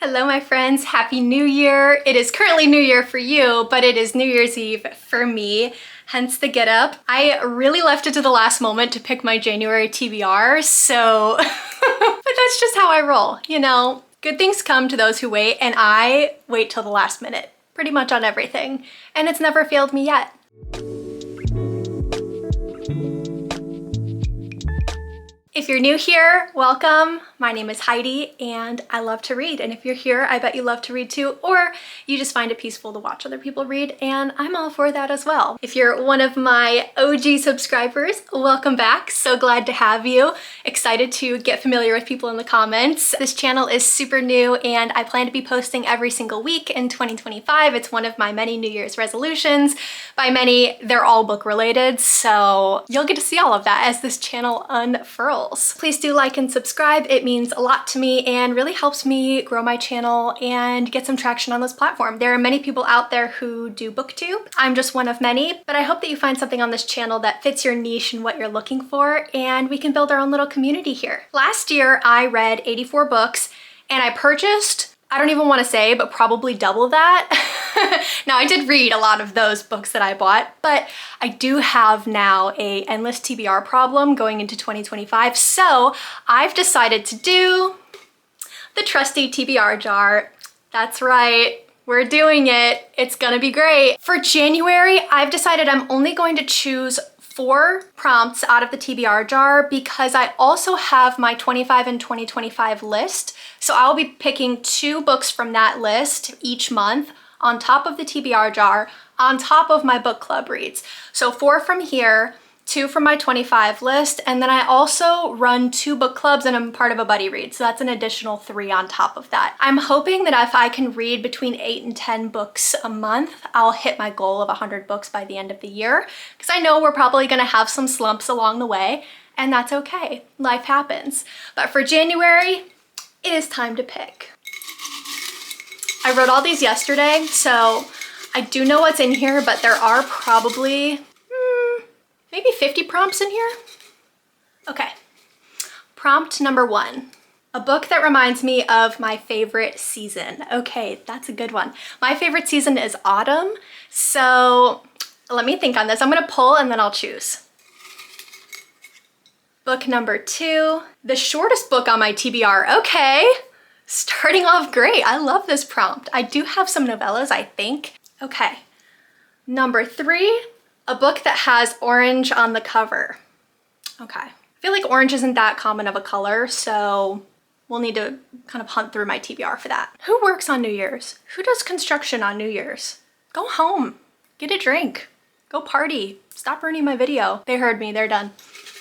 Hello my friends, Happy New Year. It is currently New Year for you, but it is New Year's Eve for me, hence the get up. I really left it to the last moment to pick my January TBR, so, but that's just how I roll, you know? Good things come to those who wait, and I wait till the last minute, pretty much on everything, and it's never failed me yet. If you're new here, welcome. My name is Heidi and I love to read. And if you're here, I bet you love to read too, or you just find it peaceful to watch other people read, and I'm all for that as well. If you're one of my OG subscribers, welcome back. So glad to have you. Excited to get familiar with people in the comments. This channel is super new and I plan to be posting every single week in 2025. It's one of my many New Year's resolutions. By many, they're all book related, so you'll get to see all of that as this channel unfurls. Please do like and subscribe. It means a lot to me and really helps me grow my channel and get some traction on this platform. There are many people out there who do booktube. I'm just one of many, but I hope that you find something on this channel that fits your niche and what you're looking for, and we can build our own little community here. Last year, I read 84 books and I purchased, I don't even want to say, but probably double that. Now, I did read a lot of those books that I bought, but I do have now a endless TBR problem going into 2025, so I've decided to do the trusty TBR jar. That's right, we're doing it. It's gonna be great. For January, I've decided I'm only going to choose 4 prompts out of the TBR jar because I also have my 25 and 2025 list. So I'll be picking 2 books from that list each month on top of the TBR jar, on top of my book club reads. So 4 from here, 2 from my 25 list, and then I also run 2 book clubs and I'm part of a buddy read. So that's an additional 3 on top of that. I'm hoping that if I can read between 8 and 10 books a month, I'll hit my goal of 100 books by the end of the year, because I know we're probably gonna have some slumps along the way, and that's okay. Life happens. But for January, it is time to pick. I wrote all these yesterday, so I do know what's in here, but there are probably maybe 50 prompts in here. Okay, prompt number 1. A book that reminds me of my favorite season. Okay, that's a good one. My favorite season is autumn, so let me think on this. I'm gonna pull and then I'll choose. Book number 2, the shortest book on my TBR. Okay. Starting off great. I love this prompt. I do have some novellas, I think. Okay. Number 3, a book that has orange on the cover. Okay. I feel like orange isn't that common of a color, so we'll need to kind of hunt through my TBR for that. Who works on New Year's? Who does construction on New Year's? Go home, get a drink, go party. Stop ruining my video. They heard me, they're done.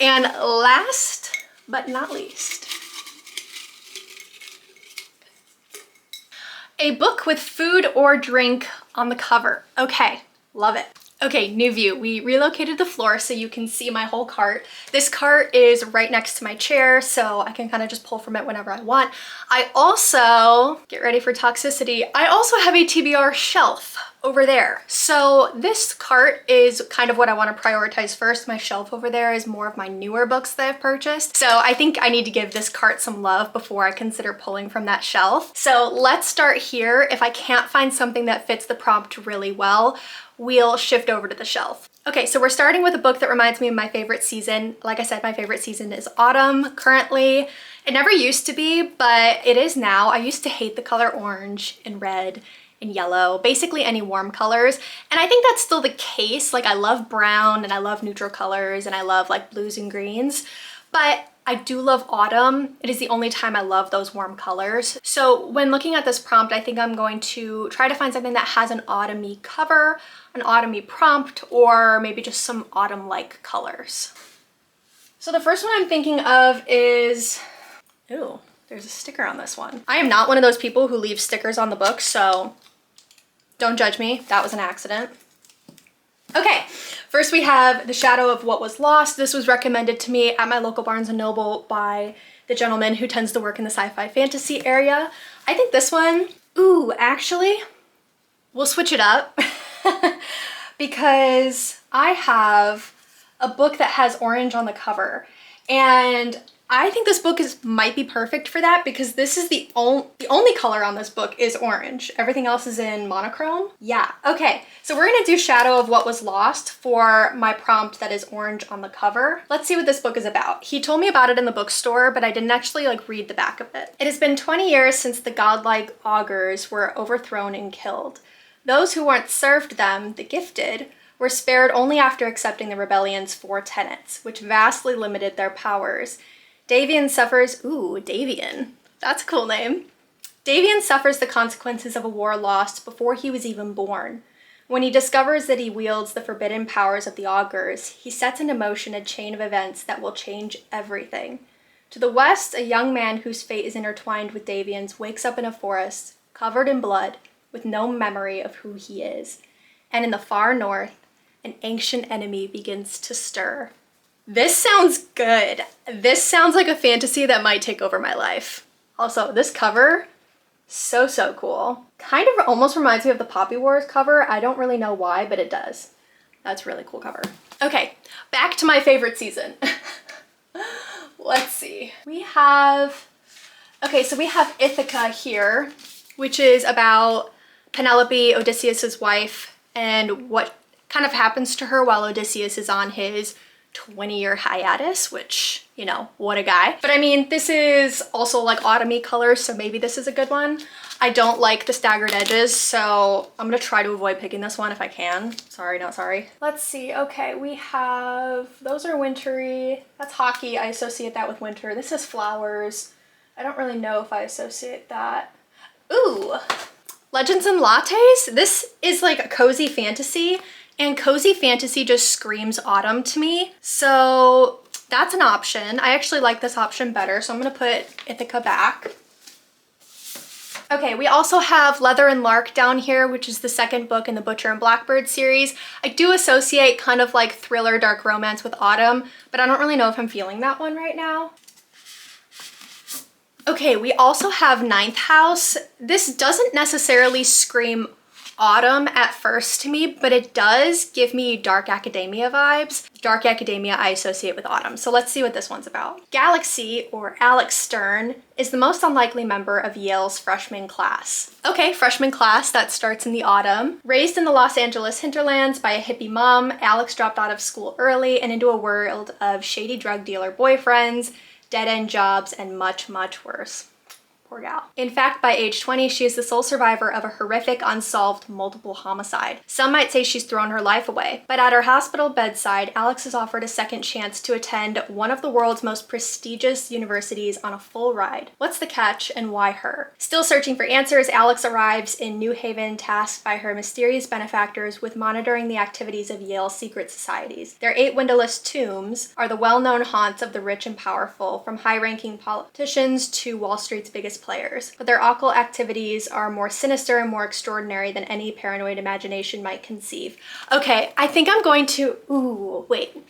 And last but not least, a book with food or drink on the cover. Okay, love it. Okay, new view. We relocated the floor so you can see my whole cart. This cart is right next to my chair, so I can kind of just pull from it whenever I want. I also, get ready for toxicity, I also have a TBR shelf over there. So this cart is kind of what I want to prioritize first. My shelf over there is more of my newer books that I've purchased. So I think I need to give this cart some love before I consider pulling from that shelf. So let's start here. If I can't find something that fits the prompt really well, we'll shift over to the shelf. Okay, so we're starting with a book that reminds me of my favorite season. Like I said, my favorite season is autumn currently. It never used to be, but it is now. I used to hate the color orange and red and yellow, basically any warm colors. And I think that's still the case. Like, I love brown and I love neutral colors and I love like blues and greens, but I do love autumn. It is the only time I love those warm colors. So when looking at this prompt, I think I'm going to try to find something that has an autumny cover, an autumny prompt, or maybe just some autumn-like colors. So the first one I'm thinking of is, ooh, there's a sticker on this one. I am not one of those people who leave stickers on the book, so don't judge me. That was an accident. Okay, first we have The Shadow of What Was Lost. This was recommended to me at my local Barnes & Noble by the gentleman who tends to work in the sci-fi fantasy area. I think this one, ooh, actually, we'll switch it up because I have a book that has orange on the cover, and I think this book might be perfect for that because this is the only color on this book is orange. Everything else is in monochrome. Yeah, okay. So we're gonna do Shadow of What Was Lost for my prompt that is orange on the cover. Let's see what this book is about. He told me about it in the bookstore, but I didn't actually like read the back of it. It has been 20 years since the godlike augurs were overthrown and killed. Those who weren't served them, the gifted, were spared only after accepting the rebellion's 4 tenets, which vastly limited their powers. Davian suffers, ooh, Davian, that's a cool name. Davian suffers the consequences of a war lost before he was even born. When he discovers that he wields the forbidden powers of the augurs, he sets into motion a chain of events that will change everything. To the west, a young man whose fate is intertwined with Davian's wakes up in a forest, covered in blood, with no memory of who he is. And in the far north, an ancient enemy begins to stir. This sounds good. This sounds like a fantasy that might take over my life. Also, this cover, so cool. Kind of almost reminds me of the Poppy Wars cover. I don't really know why, but it does. That's a really cool cover. Okay, back to my favorite season. Let's see. We have Ithaca here, which is about Penelope, Odysseus's wife, and what kind of happens to her while Odysseus is on his 20-year hiatus, which, you know, what a guy. But I mean, this is also like autumny colors, so maybe this is a good one. I don't like the staggered edges, so I'm gonna try to avoid picking this one if I can. Sorry, not sorry. Let's see, okay, we have, those are wintry. That's hockey, I associate that with winter. This is flowers. I don't really know if I associate that. Ooh, Legends and Lattes. This is like a cozy fantasy. And cozy fantasy just screams autumn to me. So that's an option. I actually like this option better, so I'm gonna put Ithaca back. Okay, we also have Leather and Lark down here, which is the second book in the Butcher and Blackbird series. I do associate kind of like thriller, dark romance with autumn, but I don't really know if I'm feeling that one right now. Okay, we also have Ninth House. This doesn't necessarily scream autumn at first to me, but it does give me dark academia vibes. Dark academia I associate with autumn. So let's see what this one's about. Galaxy, or Alex Stern, is the most unlikely member of Yale's freshman class. Okay, freshman class, that starts in the autumn. Raised in the Los Angeles hinterlands by a hippie mom, Alex dropped out of school early and into a world of shady drug dealer boyfriends, dead-end jobs, and much worse. Poor gal. In fact, by age 20, she is the sole survivor of a horrific, unsolved multiple homicide. Some might say she's thrown her life away, but at her hospital bedside, Alex is offered a second chance to attend one of the world's most prestigious universities on a full ride. What's the catch and why her? Still searching for answers, Alex arrives in New Haven, tasked by her mysterious benefactors with monitoring the activities of Yale's secret societies. Their 8 windowless tombs are the well-known haunts of the rich and powerful, from high-ranking politicians to Wall Street's biggest players, but their occult activities are more sinister and more extraordinary than any paranoid imagination might conceive. Okay, I think I'm going to, I think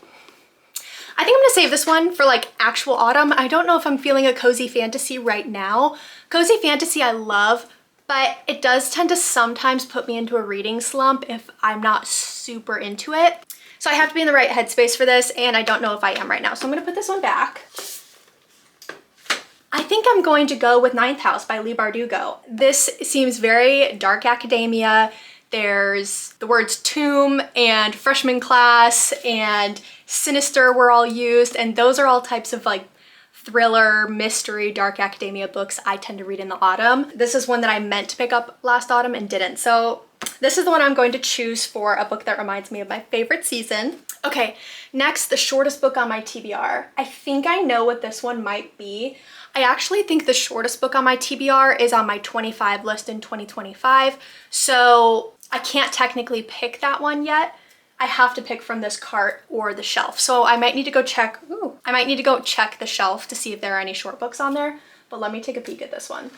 I'm gonna save this one for like actual autumn. I don't know if I'm feeling a cozy fantasy right now. Cozy fantasy I love, but it does tend to sometimes put me into a reading slump if I'm not super into it. So I have to be in the right headspace for this, and I don't know if I am right now. So I'm gonna put this one back. I think I'm going to go with Ninth House by Leigh Bardugo. This seems very dark academia. There's the words tomb and freshman class and sinister were all used, and those are all types of like thriller, mystery, dark academia books I tend to read in the autumn. This is one that I meant to pick up last autumn and didn't. So this is the one I'm going to choose for a book that reminds me of my favorite season. Okay, next, the shortest book on my TBR. I think I know what this one might be. I actually think the shortest book on my TBR is on my 25 list in 2025, so I can't technically pick that one yet. I have to pick from this cart or the shelf. So I might need to go check, the shelf to see if there are any short books on there, but let me take a peek at this one.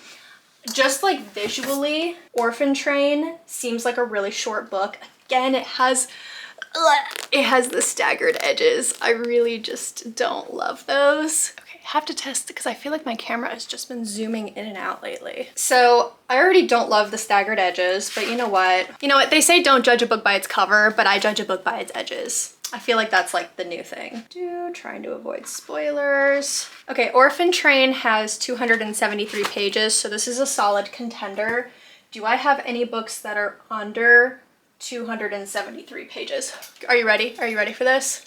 Just like visually, Orphan Train seems like a really short book. Again, it has the staggered edges. I really just don't love those. Okay, I have to test it because I feel like my camera has just been zooming in and out lately. So I already don't love the staggered edges, but you know what? They say don't judge a book by its cover, but I judge a book by its edges. I feel like that's like the new thing. Trying to avoid spoilers. Okay, Orphan Train has 273 pages, so this is a solid contender. Do I have any books that are under 273 pages? Are you ready? Are you ready for this?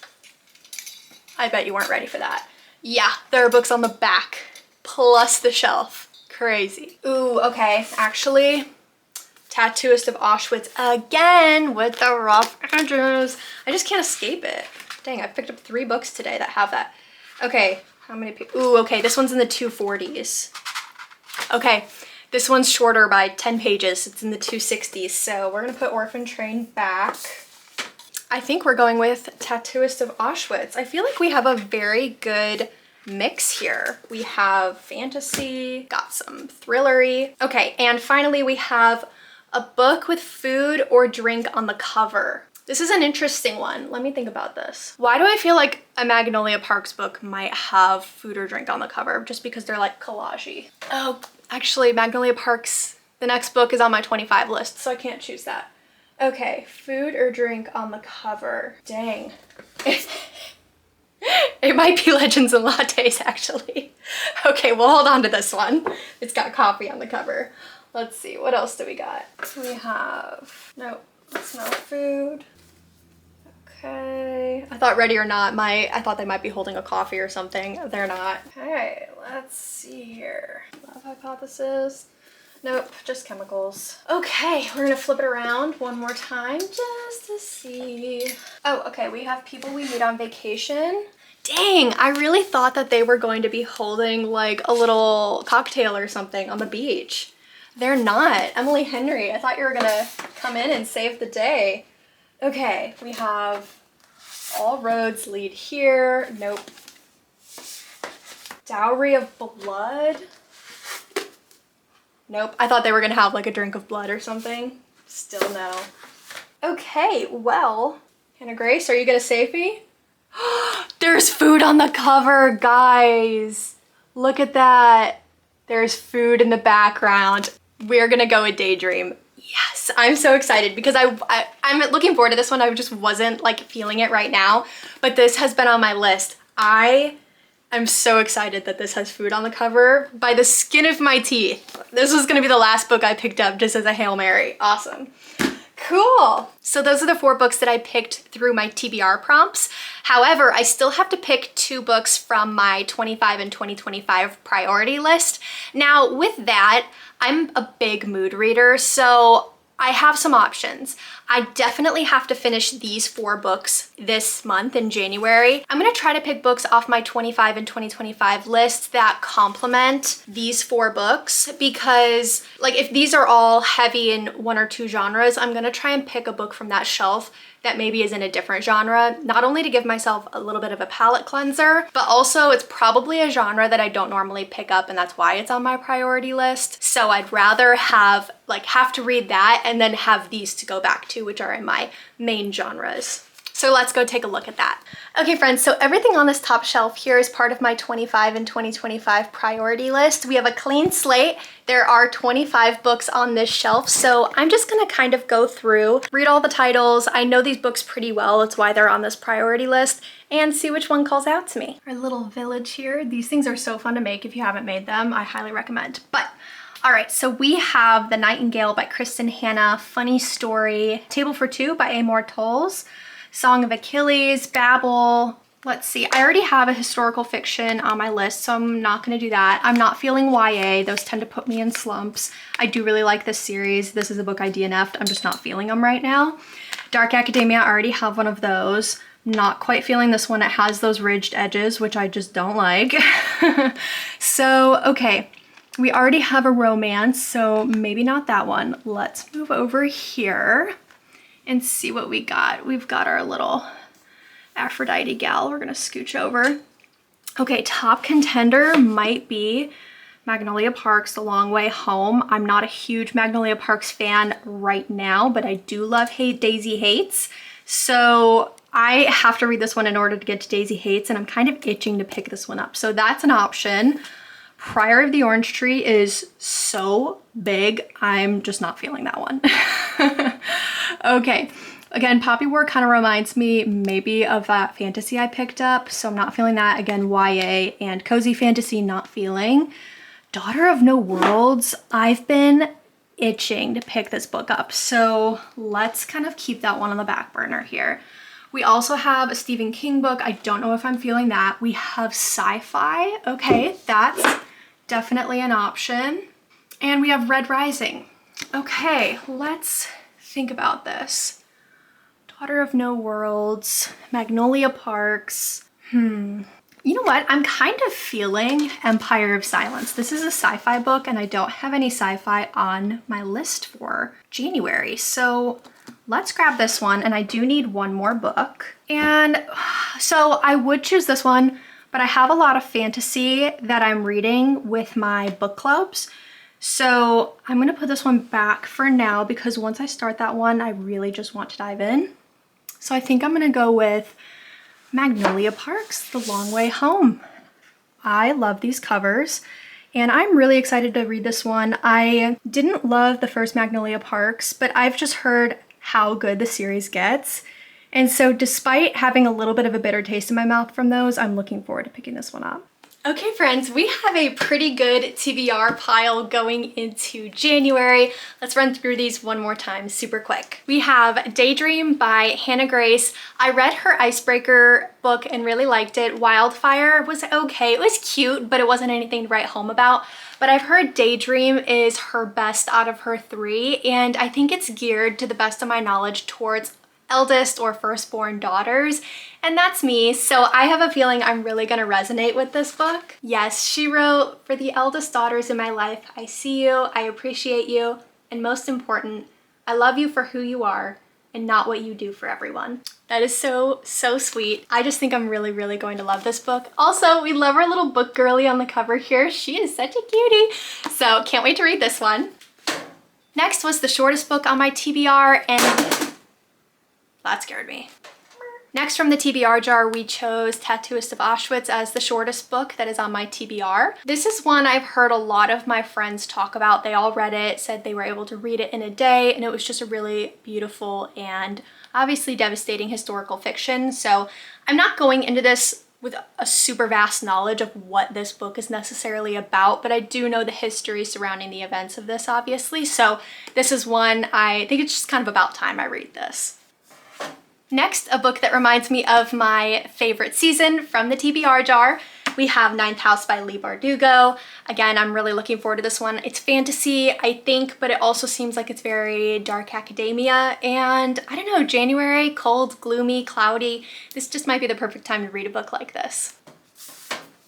I bet you weren't ready for that. Yeah, there are books on the back, plus the shelf. Crazy. Ooh, okay, actually, Tattooist of Auschwitz again with the rough edges. I just can't escape it. Dang, I picked up 3 books today that have that. Okay, how many pages? Ooh, okay, this one's in the 240s. Okay, this one's shorter by 10 pages. It's in the 260s, so we're gonna put Orphan Train back. I think we're going with Tattooist of Auschwitz. I feel like we have a very good mix here. We have fantasy, got some thrillery. Okay, and finally we have a book with food or drink on the cover. This is an interesting one. Let me think about this. Why do I feel like a Magnolia Parks book might have food or drink on the cover? Just because they're like collage-y. Oh, actually Magnolia Parks, the next book is on my 25 list, so I can't choose that. Okay, food or drink on the cover. Dang. It might be Legends and Lattes, actually. Okay, we'll hold on to this one. It's got coffee on the cover. Let's see, what else do we got? We have, nope, that's not food. Okay, I thought Ready or Not I thought they might be holding a coffee or something. They're not. Okay, let's see here. Love Hypothesis. Nope, just chemicals. Okay, we're gonna flip it around one more time just to see. Oh, okay, we have People We Meet on Vacation. Dang, I really thought that they were going to be holding like a little cocktail or something on the beach. They're not. Emily Henry, I thought you were gonna come in and save the day. Okay, we have All Roads Lead Here. Nope. Dowry of Blood. Nope, I thought they were gonna have like a drink of blood or something. Still no. Okay, well, Hannah Grace, are you gonna save me? There's food on the cover, guys. Look at that. There's food in the background. We're gonna go with Daydream. Yes, I'm so excited because I'm looking forward to this one. I just wasn't like feeling it right now, but this has been on my list. I'm so excited that this has food on the cover by the skin of my teeth. This was gonna be the last book I picked up just as a Hail Mary. Awesome. Cool. So those are the 4 books that I picked through my TBR prompts. However, I still have to pick 2 books from my 25 and 2025 priority list. Now with that, I'm a big mood reader, so I have some options. I definitely have to finish these 4 books this month in January. I'm gonna try to pick books off my 25 and 2025 list that complement these 4 books because like if these are all heavy in 1 or 2 genres, I'm gonna try and pick a book from that shelf that maybe is in a different genre, not only to give myself a little bit of a palate cleanser, but also it's probably a genre that I don't normally pick up and that's why it's on my priority list. So I'd rather have to read that and then have these to go back to, which are in my main genres. So let's go take a look at that. Okay friends, so everything on this top shelf here is part of my 25 and 2025 priority list. We have a clean slate. There are 25 books on this shelf, so I'm just gonna kind of go through, read all the titles. I know these books pretty well, it's why they're on this priority list, and see which one calls out to me. Our little village here. These things are so fun to make. If you haven't made them, I highly recommend. But all right, so we have The Nightingale by Kristen Hanna, Funny Story, Table for Two by Amor Towles, Song of Achilles, Babel. Let's see, I already have a historical fiction on my list, so I'm not gonna do that. I'm not feeling YA, those tend to put me in slumps. I do really like this series. This is a book I DNF'd, I'm just not feeling them right now. Dark Academia, I already have one of those. Not quite feeling this one. It has those ridged edges, which I just don't like. So, okay. We already have a romance, so maybe not that one. Let's move over here and see what we got. We've got our little Aphrodite gal. We're gonna scooch over. Okay, top contender might be Magnolia Parks, The Long Way Home. I'm not a huge Magnolia Parks fan right now, but I do love Daisy Hates. So I have to read this one in order to get to Daisy Hates, and I'm kind of itching to pick this one up. So that's an option. Priory of the Orange Tree is so big, I'm just not feeling that one. Okay, Again, Poppy War kind of reminds me maybe of that fantasy I picked up, so I'm not feeling that. Again, YA and cozy fantasy, not feeling. Daughter of No Worlds, I've been itching to pick this book up, so let's kind of keep that one on the back burner here. We also have a Stephen King book. I don't know if I'm feeling that. We have sci-fi. Okay, that's definitely an option. And we have Red Rising. Okay, let's think about this. Daughter of No Worlds, Magnolia Parks. You know what? I'm kind of feeling Empire of Silence. This is a sci-fi book and I don't have any sci-fi on my list for January. So let's grab this one, and I do need one more book. And so I would choose this one, but I have a lot of fantasy that I'm reading with my book clubs. So I'm gonna put this one back for now because once I start that one, I really just want to dive in. So I think I'm gonna go with Magnolia Parks, The Long Way Home. I love these covers and I'm really excited to read this one. I didn't love the first Magnolia Parks, but I've just heard how good the series gets. And so despite having a little bit of a bitter taste in my mouth from those, I'm looking forward to picking this one up. Okay friends, we have a pretty good TBR pile going into January. Let's run through these one more time super quick. We have Daydream by Hannah Grace. I read her Icebreaker book and really liked it. Wildfire was okay. It was cute, but it wasn't anything to write home about. But I've heard Daydream is her best out of her three, and I think it's geared, to the best of my knowledge, towards eldest or firstborn daughters, and that's me, so I have a feeling I'm really gonna resonate with this book. Yes, she wrote, "For the eldest daughters in my life, I see you, I appreciate you, and most important, I love you for who you are and not what you do for everyone." That is so, so sweet. I just think I'm really, really going to love this book. Also, we love our little book girly on the cover here. She is such a cutie. So can't wait to read this one. Next was the shortest book on my TBR, and that scared me. Next from the TBR jar, we chose Tattooist of Auschwitz as the shortest book that is on my TBR. This is one I've heard a lot of my friends talk about. They all read it, said they were able to read it in a day, and it was just a really beautiful and obviously devastating historical fiction. So I'm not going into this with a super vast knowledge of what this book is necessarily about, but I do know the history surrounding the events of this, obviously. So this is one I think it's just kind of about time I read this. Next, a book that reminds me of my favorite season from the TBR jar. We have Ninth House by Leigh Bardugo. Again, I'm really looking forward to this one. It's fantasy, I think, but it also seems like it's very dark academia. And I don't know, January, cold, gloomy, cloudy. This just might be the perfect time to read a book like this.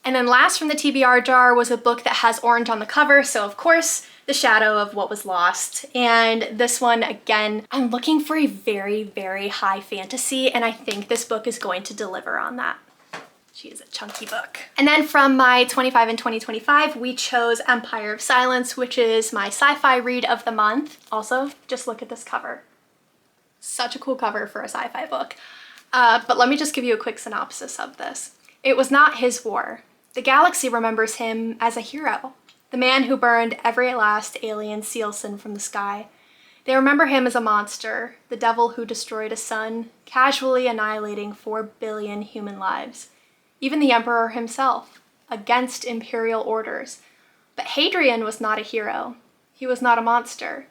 And then last from the TBR jar was a book that has orange on the cover. So of course, The Shadow of What Was Lost. And this one, again, I'm looking for a very, very high fantasy, and I think this book is going to deliver on that. She is a chunky book. And then from my 25 and 2025, we chose Empire of Silence, which is my sci-fi read of the month. Also, just look at this cover. Such a cool cover for a sci-fi book. But let me just give you a quick synopsis of this. It was not his war. The galaxy remembers him as a hero. The man who burned every last alien seal sin from the sky. They remember him as a monster, the devil who destroyed a sun, casually annihilating 4 billion human lives. Even the emperor himself, against imperial orders. But Hadrian was not a hero. He was not a monster.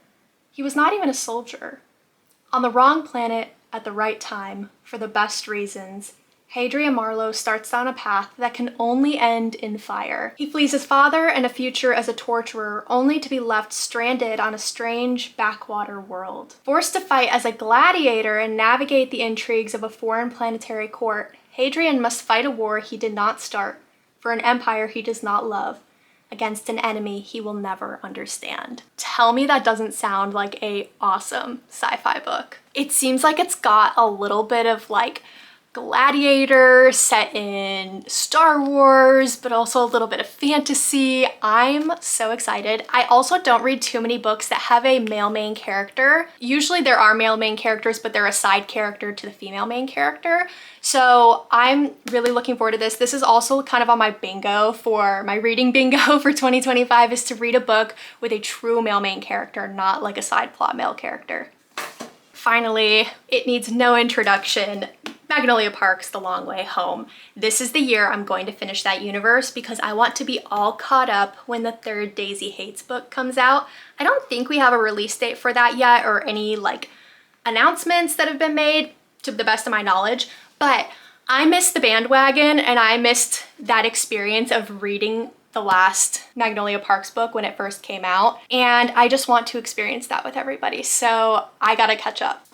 He was not even a soldier. On the wrong planet, at the right time, for the best reasons, Hadrian Marlowe starts down a path that can only end in fire. He flees his father and a future as a torturer, only to be left stranded on a strange backwater world. Forced to fight as a gladiator and navigate the intrigues of a foreign planetary court, Hadrian must fight a war he did not start, for an empire he does not love, against an enemy he will never understand. Tell me that doesn't sound like an awesome sci-fi book. It seems like it's got a little bit of like Gladiator set in Star Wars, but also a little bit of fantasy. I'm so excited. I also don't read too many books that have a male main character. Usually there are male main characters, but they're a side character to the female main character. So I'm really looking forward to this. This is also kind of on my bingo for my reading bingo for 2025, is to read a book with a true male main character, not like a side plot male character. finally, it needs no introduction. Magnolia Park's The Long Way Home. This is the year I'm going to finish that universe because I want to be all caught up when the third Daisy Hates book comes out. I don't think we have a release date for that yet or any like announcements that have been made to the best of my knowledge, but I missed the bandwagon and I missed that experience of reading the last Magnolia Parks book when it first came out, and I just want to experience that with everybody, so I gotta catch up.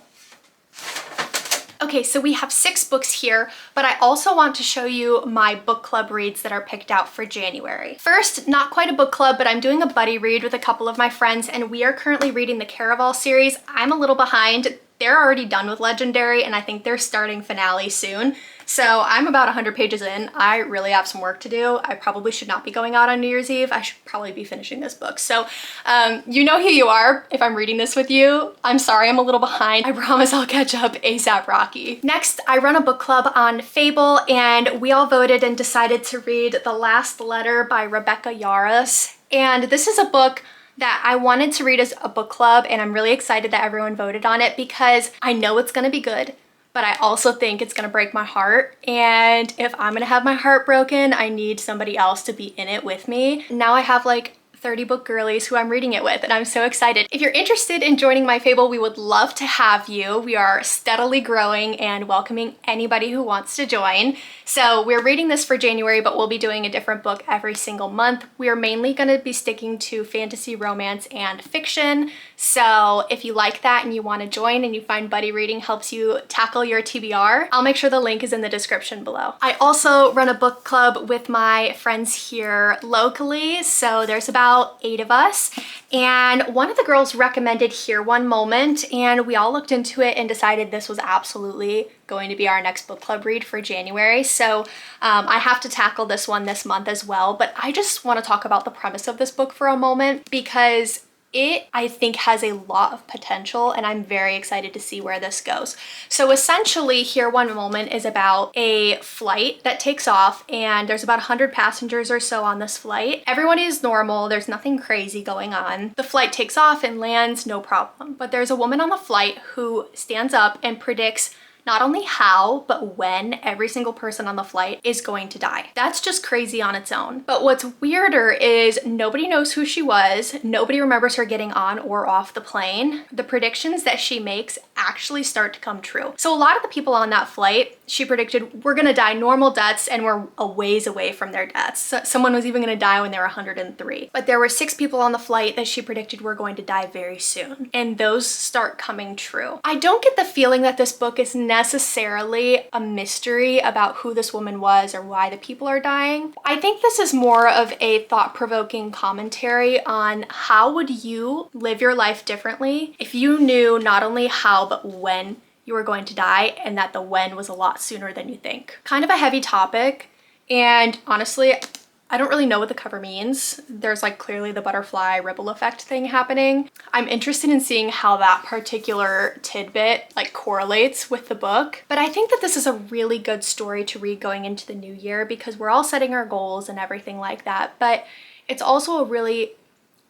Okay, so we have 6 books here, but I also want to show you my book club reads that are picked out for January. First, not quite a book club, but I'm doing a buddy read with a couple of my friends, and we are currently reading the Caraval series. I'm a little behind. They're already done with Legendary, and I think they're starting finale soon. So I'm about 100 pages in. I really have some work to do. I probably should not be going out on New Year's Eve. I should probably be finishing this book. So you know who you are if I'm reading this with you. I'm sorry I'm a little behind. I promise I'll catch up ASAP Rocky. Next, I run a book club on Fable, and we all voted and decided to read The Last Letter by Rebecca Yarros. And this is a book that I wanted to read as a book club, and I'm really excited that everyone voted on it because I know it's gonna be good, but I also think it's gonna break my heart. And if I'm gonna have my heart broken, I need somebody else to be in it with me. Now I have like 30 book girlies who I'm reading it with, and I'm so excited. If you're interested in joining my Fable, we would love to have you. We are steadily growing and welcoming anybody who wants to join. So we're reading this for January, but we'll be doing a different book every single month. We are mainly gonna be sticking to fantasy, romance, and fiction. So if you like that and you wanna join and you find buddy reading helps you tackle your TBR, I'll make sure the link is in the description below. I also run a book club with my friends here locally. So there's about 8 of us, and one of the girls recommended Here One Moment, and we all looked into it and decided this was absolutely going to be our next book club read for January. So I have to tackle this one this month as well, but I just want to talk about the premise of this book for a moment because it, I think, has a lot of potential, and I'm very excited to see where this goes. So essentially, Here One Moment is about a flight that takes off, and there's about 100 passengers or so on this flight. Everyone is normal, there's nothing crazy going on. The flight takes off and lands, no problem. But there's a woman on the flight who stands up and predicts not only how, but when every single person on the flight is going to die. That's just crazy on its own. But what's weirder is nobody knows who she was. Nobody remembers her getting on or off the plane. The predictions that she makes actually start to come true. So a lot of the people on that flight, she predicted we're gonna die normal deaths, and we're a ways away from their deaths. So someone was even gonna die when they were 103. But there were 6 people on the flight that she predicted were going to die very soon. And those start coming true. I don't get the feeling that this book is necessarily a mystery about who this woman was or why the people are dying. I think this is more of a thought-provoking commentary on how would you live your life differently if you knew not only how but when you were going to die, and that the when was a lot sooner than you think. Kind of a heavy topic, and honestly, I don't really know what the cover means. There's like clearly the butterfly ripple effect thing happening. I'm interested in seeing how that particular tidbit like correlates with the book. But I think that this is a really good story to read going into the new year because we're all setting our goals and everything like that. But it's also a really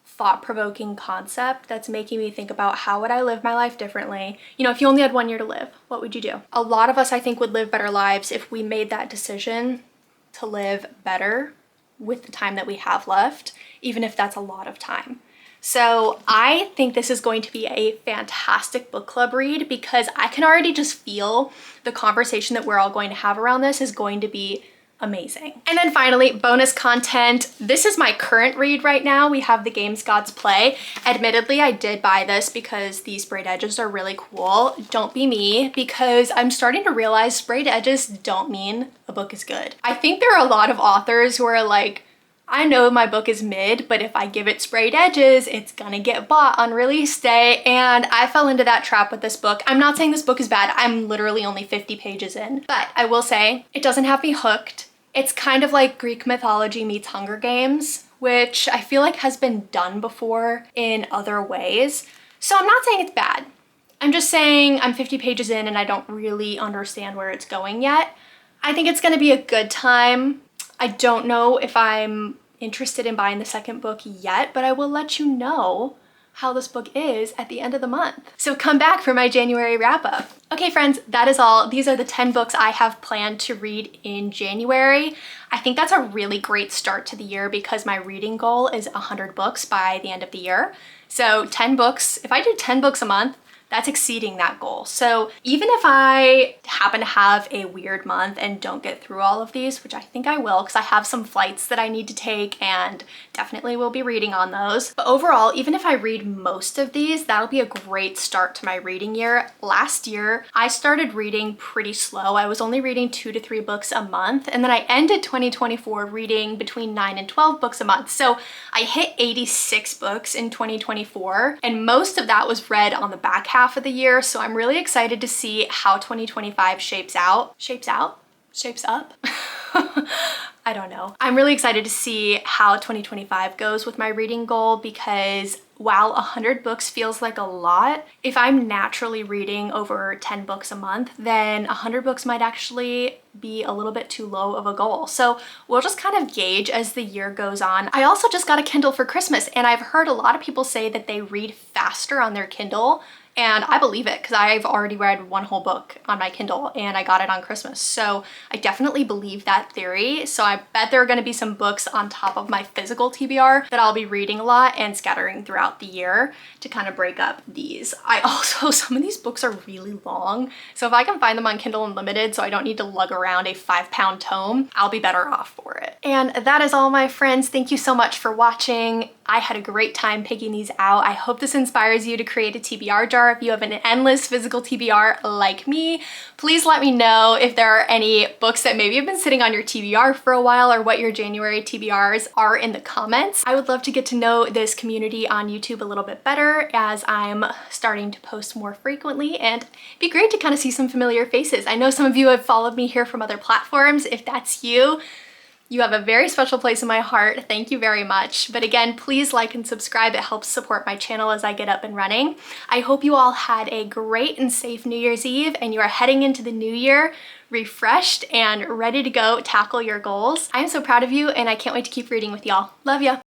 thought-provoking concept that's making me think about how would I live my life differently. You know, if you only had 1 year to live, what would you do? A lot of us, I think, would live better lives if we made that decision to live better with the time that we have left, even if that's a lot of time. So I think this is going to be a fantastic book club read because I can already just feel the conversation that we're all going to have around this is going to be amazing. And then finally, bonus content. This is my current read right now. We have The Games Gods Play. Admittedly, I did buy this because these sprayed edges are really cool. Don't be me, because I'm starting to realize sprayed edges don't mean a book is good. I think there are a lot of authors who are like, I know my book is mid, but if I give it sprayed edges, it's gonna get bought on release day. And I fell into that trap with this book. I'm not saying this book is bad. I'm literally only 50 pages in, but I will say it doesn't have me hooked. It's kind of like Greek mythology meets Hunger Games, which I feel like has been done before in other ways. So I'm not saying it's bad. I'm just saying I'm 50 pages in and I don't really understand where it's going yet. I think it's gonna be a good time. I don't know if I'm interested in buying the second book yet, but I will let you know how this book is at the end of the month. So come back for my January wrap up. Okay friends, that is all. These are the 10 books I have planned to read in January. I think that's a really great start to the year because my reading goal is 100 books by the end of the year. So 10 books, if I do 10 books a month, that's exceeding that goal. So even if I happen to have a weird month and don't get through all of these, which I think I will because I have some flights that I need to take and definitely will be reading on those. But overall, even if I read most of these, that'll be a great start to my reading year. Last year, I started reading pretty slow. I was only reading 2 to 3 books a month. And then I ended 2024 reading between 9 and 12 books a month. So I hit 86 books in 2024. And most of that was read on the back half of the year, so I'm really excited to see how 2025 shapes up. I don't know. I'm really excited to see how 2025 goes with my reading goal because while 100 books feels like a lot, if I'm naturally reading over 10 books a month, then 100 books might actually be a little bit too low of a goal. So we'll just kind of gauge as the year goes on. I also just got a Kindle for Christmas and I've heard a lot of people say that they read faster on their Kindle. And I believe it because I've already read one whole book on my Kindle and I got it on Christmas. So I definitely believe that theory. So I bet there are going to be some books on top of my physical TBR that I'll be reading a lot and scattering throughout the year to kind of break up these. Some of these books are really long. So if I can find them on Kindle Unlimited so I don't need to lug around a 5-pound tome, I'll be better off for it. And that is all, my friends. Thank you so much for watching. I had a great time picking these out. I hope this inspires you to create a TBR jar. If you have an endless physical TBR like me, please let me know if there are any books that maybe have been sitting on your TBR for a while or what your January TBRs are in the comments. I would love to get to know this community on YouTube a little bit better as I'm starting to post more frequently, and it'd be great to kind of see some familiar faces. I know some of you have followed me here from other platforms. If that's you, you have a very special place in my heart. Thank you very much. But again, please like and subscribe. It helps support my channel as I get up and running. I hope you all had a great and safe New Year's Eve and you are heading into the new year refreshed and ready to go tackle your goals. I am so proud of you and I can't wait to keep reading with y'all. Love ya.